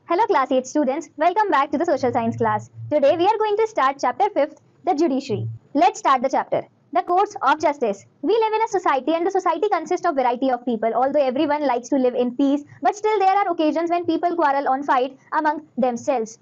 Hello class 8 students, welcome back to the social science class. Today we are going to start chapter 5th, the Judiciary. Let's start the chapter. The courts of justice. We live in a society and the society consists of variety of people. Although everyone likes to live in peace, but still there are occasions when people quarrel or fight among themselves.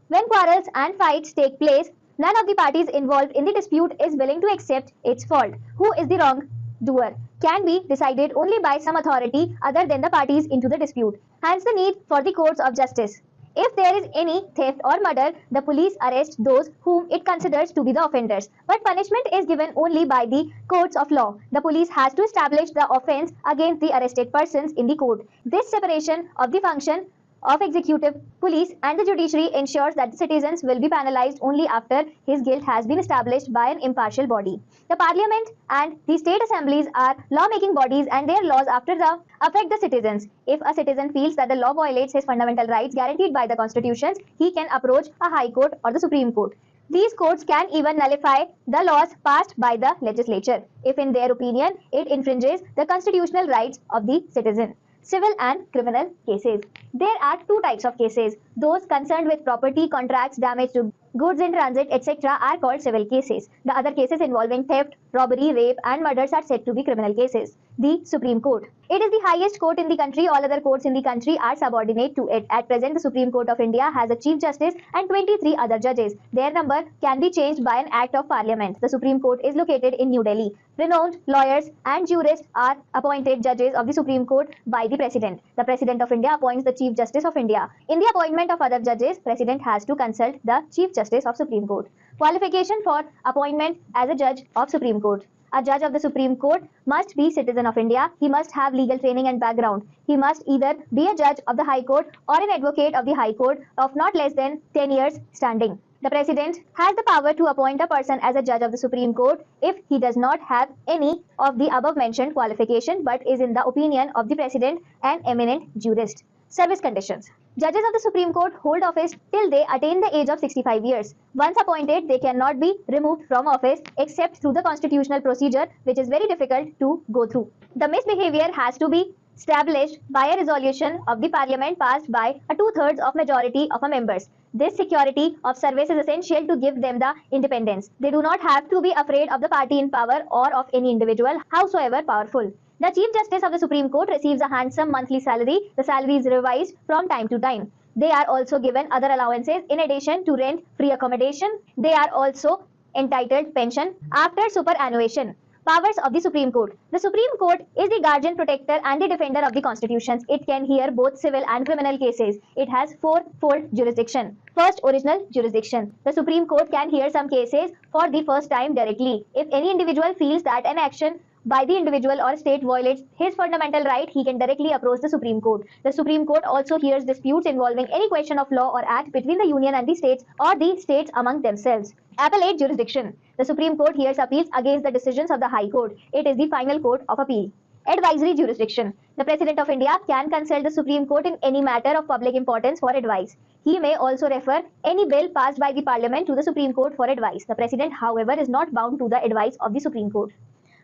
When quarrels and fights take place, none of the parties involved in the dispute is willing to accept its fault. Who is the wrongdoer can be decided only by some authority other than the parties into the dispute. Hence the need for the courts of justice. If there is any theft or murder, the police arrest those whom it considers to be the offenders. But punishment is given only by the courts of law. The police has to establish the offense against the arrested persons in the court. This separation of the function of executive, police and the judiciary ensures that the citizens will be penalized only after his guilt has been established by an impartial body. The parliament and the state assemblies are law-making bodies and their laws affect the citizens. If a citizen feels that the law violates his fundamental rights guaranteed by the constitutions, he can approach a high court or the Supreme Court. These courts can even nullify the laws passed by the legislature if in their opinion it infringes the constitutional rights of the citizen. Civil and criminal cases. There are two types of cases. Those concerned with property, contracts, damage to goods in transit, etc. are called civil cases. The other cases involving theft, robbery, rape and murders are said to be criminal cases. The Supreme Court. It is the highest court in the country. All other courts in the country are subordinate to it. At present, the Supreme Court of India has a Chief Justice and 23 other judges. Their number can be changed by an Act of Parliament. The Supreme Court is located in New Delhi. Renowned lawyers and jurists are appointed judges of the Supreme Court by the President. The President of India appoints the Chief Justice of India. In the appointment of other judges, President has to consult the Chief Justice of Supreme Court. Qualification for appointment as a judge of Supreme Court. A judge of the Supreme Court must be citizen of India. He must have legal training and background. He must either be a judge of the High Court or an advocate of the High Court of not less than 10 years standing. The President has the power to appoint a person as a judge of the Supreme Court if he does not have any of the above mentioned qualification but is in the opinion of the President an eminent jurist. Service conditions. Judges of the Supreme Court hold office till they attain the age of 65 years. Once appointed, they cannot be removed from office except through the constitutional procedure, which is very difficult to go through. The misbehavior has to be established by a resolution of the Parliament passed by a 2/3 of majority of members. This security of service is essential to give them the independence. They do not have to be afraid of the party in power or of any individual, howsoever powerful. The Chief Justice of the Supreme Court receives a handsome monthly salary. The salary is revised from time to time. They are also given other allowances in addition to rent, free accommodation. They are also entitled pension after superannuation. Powers of the Supreme Court. The Supreme Court is the guardian, protector and the defender of the constitutions. It can hear both civil and criminal cases. It has fourfold jurisdiction. First, original jurisdiction. The Supreme Court can hear some cases for the first time directly. If any individual feels that an action by the individual or state violates his fundamental right, he can directly approach the Supreme Court. The Supreme Court also hears disputes involving any question of law or act between the Union and the states or the states among themselves. Appellate Jurisdiction. The Supreme Court hears appeals against the decisions of the High Court. It is the final court of appeal. Advisory Jurisdiction. The President of India can consult the Supreme Court in any matter of public importance for advice. He may also refer any bill passed by the Parliament to the Supreme Court for advice. The President, however, is not bound to the advice of the Supreme Court.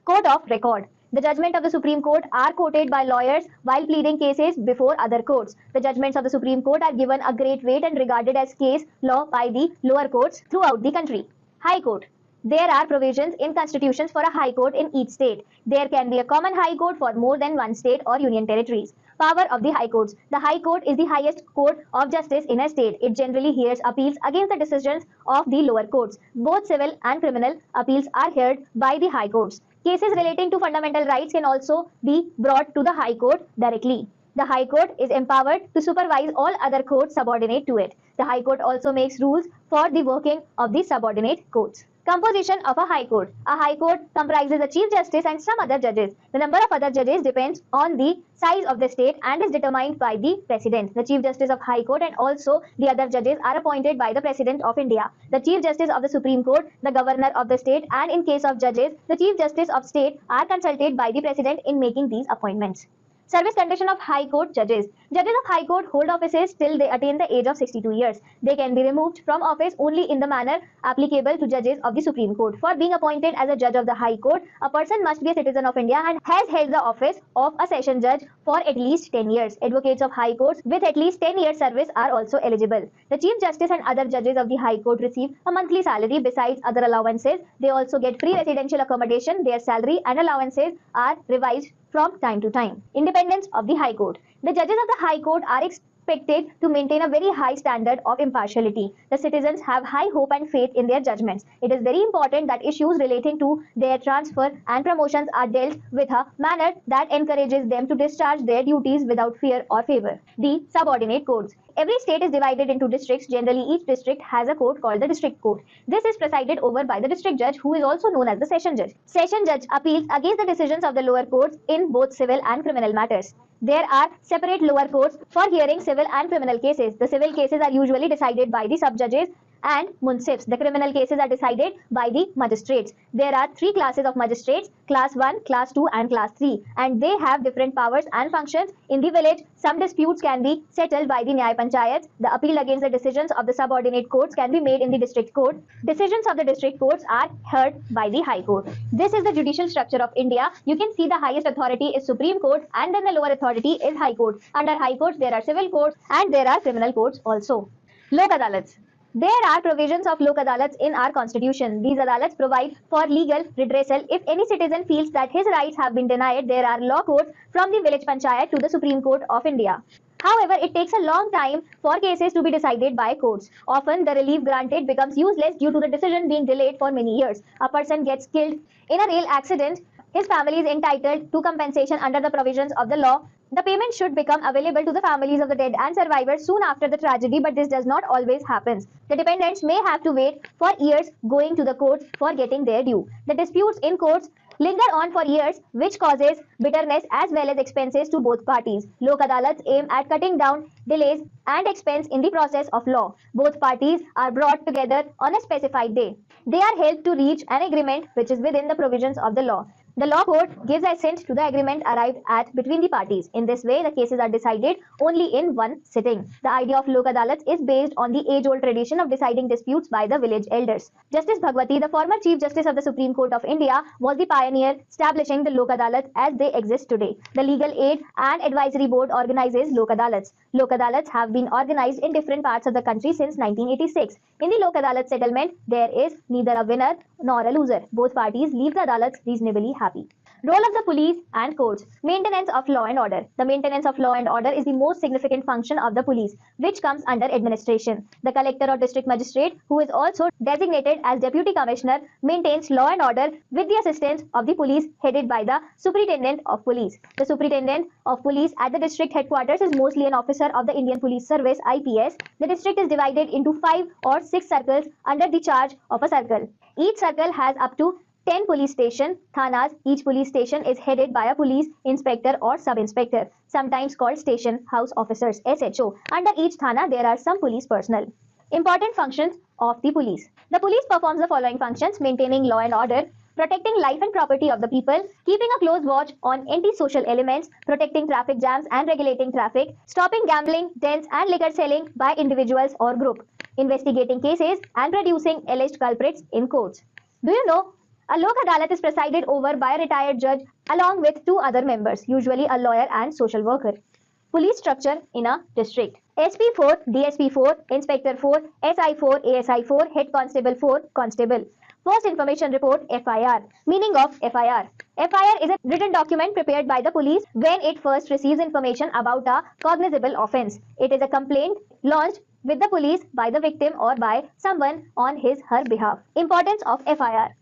Court of Record. The judgments of the Supreme Court are quoted by lawyers while pleading cases before other courts. The judgments of the Supreme Court are given a great weight and regarded as case law by the lower courts throughout the country. High Court. There are provisions in constitutions for a high court in each state. There can be a common high court for more than one state or union territories. Power of the high courts. The high court is the highest court of justice in a state. It generally hears appeals against the decisions of the lower courts. Both civil and criminal appeals are heard by the high courts. Cases relating to fundamental rights can also be brought to the High Court directly. The High Court is empowered to supervise all other courts subordinate to it. The High Court also makes rules for the working of the subordinate courts. Composition of a High Court. A High Court comprises a Chief Justice and some other judges. The number of other judges depends on the size of the state and is determined by the President. The Chief Justice of High Court and also the other judges are appointed by the President of India. The Chief Justice of the Supreme Court, the Governor of the state, and in case of judges, the Chief Justice of State are consulted by the President in making these appointments. Service condition of High Court judges. Judges of High Court hold offices till they attain the age of 62 years. They can be removed from office only in the manner applicable to judges of the Supreme Court. For being appointed as a judge of the High Court, a person must be a citizen of India and has held the office of a session judge for at least 10 years. Advocates of High Courts with at least 10 years service are also eligible. The Chief Justice and other judges of the High Court receive a monthly salary besides other allowances. They also get free residential accommodation. Their salary and allowances are revised from time to time. Independence of the High Court. The judges of the High Court are expected to maintain a very high standard of impartiality. The citizens have high hope and faith in their judgments. It is very important that issues relating to their transfer and promotions are dealt with a manner that encourages them to discharge their duties without fear or favor. The Subordinate Courts. Every state is divided into districts. Generally, each district has a court called the district court. This is presided over by the district judge, who is also known as the session judge. Session judge appeals against the decisions of the lower courts in both civil and criminal matters. There are separate lower courts for hearing civil and criminal cases. The civil cases are usually decided by the sub-judges and munsifs. The criminal cases are decided by the magistrates. There are three classes of magistrates: class 1, class 2 and class 3, and they have different powers and functions. In the village, some disputes can be settled by the Nyay Panchayats. The appeal against the decisions of the subordinate courts can be made in the district court. Decisions of the district courts are heard by the High Court. This is the judicial structure of India. You can see the highest authority is Supreme Court, and then the lower authority is High Court. Under High Courts there are civil courts and there are criminal courts also. Lok Adalats. There are provisions of Lok Adalats in our constitution. These Adalats provide for legal redressal. If any citizen feels that his rights have been denied, there are law courts from the village panchayat to the Supreme Court of India. However, it takes a long time for cases to be decided by courts. Often, the relief granted becomes useless due to the decision being delayed for many years. A person gets killed in a rail accident. His family is entitled to compensation under the provisions of the law. The payment should become available to the families of the dead and survivors soon after the tragedy, but this does not always happen. The dependents may have to wait for years going to the courts for getting their due. The disputes in courts linger on for years, which causes bitterness as well as expenses to both parties. Lok Adalats aim at cutting down delays and expense in the process of law. Both parties are brought together on a specified day. They are helped to reach an agreement which is within the provisions of the law. The law court gives assent to the agreement arrived at between the parties. In this way, the cases are decided only in one sitting. The idea of Lok Adalats is based on the age-old tradition of deciding disputes by the village elders. Justice Bhagwati, the former Chief Justice of the Supreme Court of India, was the pioneer establishing the Lok Adalats as they exist today. The Legal Aid and Advisory Board organizes Lok Adalats. Lok Adalats have been organized in different parts of the country since 1986. In the Lok Adalat settlement, there is neither a winner nor a loser. Both parties leave the Adalats reasonably happy. Role of the police and courts. Maintenance of law and order. The maintenance of law and order is the most significant function of the police, which comes under administration. The collector or district magistrate, who is also designated as deputy commissioner, maintains law and order with the assistance of the police headed by the superintendent of police. The superintendent of police at the district headquarters is mostly an officer of the Indian Police Service (IPS). The district is divided into 5 or 6 circles under the charge of a circle. Each circle has up to 10 police station, thanas. Each police station is headed by a police inspector or sub-inspector, sometimes called station house officers (SHO). Under each thana, there are some police personnel. Important functions of the police. The police performs the following functions: maintaining law and order, protecting life and property of the people, keeping a close watch on anti-social elements, protecting traffic jams and regulating traffic, stopping gambling, dens and liquor selling by individuals or group, investigating cases and producing alleged culprits in courts. Do you know, a Lok Adalat is presided over by a retired judge along with 2 other members, usually a lawyer and social worker. Police structure in a district. SP4, DSP4, Inspector 4, SI4, ASI4, Head Constable 4, Constable. First Information Report, FIR. Meaning of FIR. FIR is a written document prepared by the police when it first receives information about a cognizable offence. It is a complaint launched with the police by the victim or by someone on his/her behalf. Importance of FIR.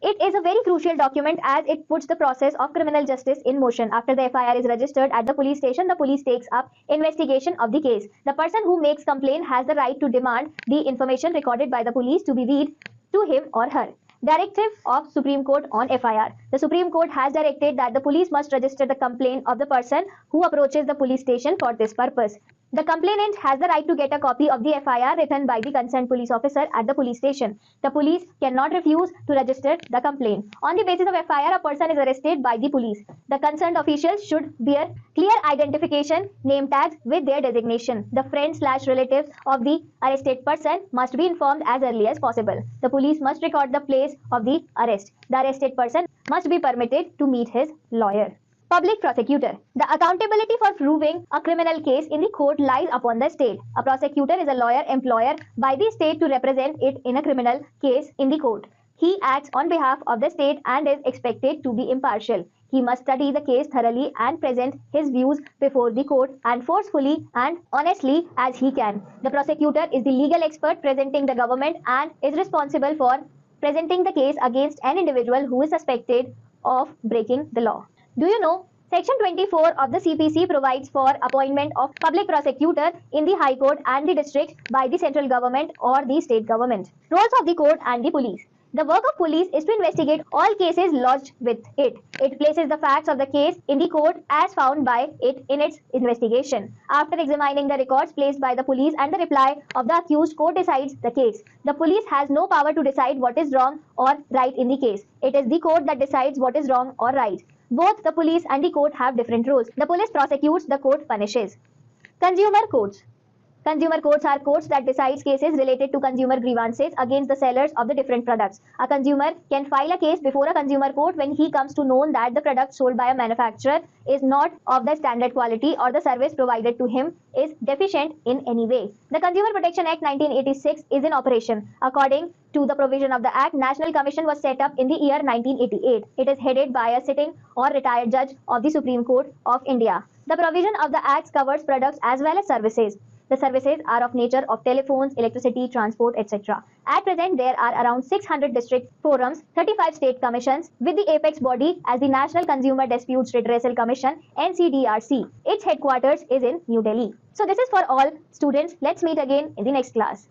It is a very crucial document as it puts the process of criminal justice in motion. After the FIR is registered at the police station, the police takes up investigation of the case. The person who makes complaint has the right to demand the information recorded by the police to be read to him or her. Directive of Supreme Court on FIR. The Supreme Court has directed that the police must register the complaint of the person who approaches the police station for this purpose. The complainant has the right to get a copy of the FIR written by the concerned police officer at the police station. The police cannot refuse to register the complaint. On the basis of FIR, a person is arrested by the police. The concerned officials should bear clear identification name tags with their designation. The friends/relatives of the arrested person must be informed as early as possible. The police must record the place of the arrest. The arrested person must be permitted to meet his lawyer. Public prosecutor. The accountability for proving a criminal case in the court lies upon the state. A prosecutor is a lawyer employed by the state to represent it in a criminal case in the court. He acts on behalf of the state and is expected to be impartial. He must study the case thoroughly and present his views before the court as forcefully and honestly as he can. The prosecutor is the legal expert presenting the government and is responsible for presenting the case against an individual who is suspected of breaking the law. Do you know, Section 24 of the CPC provides for appointment of public prosecutor in the High Court and the district by the central government or the state government. Roles of the court and the police. The work of police is to investigate all cases lodged with it. It places the facts of the case in the court as found by it in its investigation. After examining the records placed by the police and the reply of the accused, court decides the case. The police has no power to decide what is wrong or right in the case. It is the court that decides what is wrong or right. Both the police and the court have different roles. The police prosecutes, the court punishes. Consumer courts. Consumer courts are courts that decide cases related to consumer grievances against the sellers of the different products. A consumer can file a case before a consumer court when he comes to know that the product sold by a manufacturer is not of the standard quality or the service provided to him is deficient in any way. The Consumer Protection Act 1986 is in operation. According to the provision of the Act, National Commission was set up in the year 1988. It is headed by a sitting or retired judge of the Supreme Court of India. The provision of the Act covers products as well as services. The services are of nature of telephones, electricity, transport, etc. At present, there are around 600 district forums, 35 state commissions, with the apex body as the National Consumer Disputes Redressal Commission, NCDRC. Its headquarters is in New Delhi. So this is for all students. Let's meet again in the next class.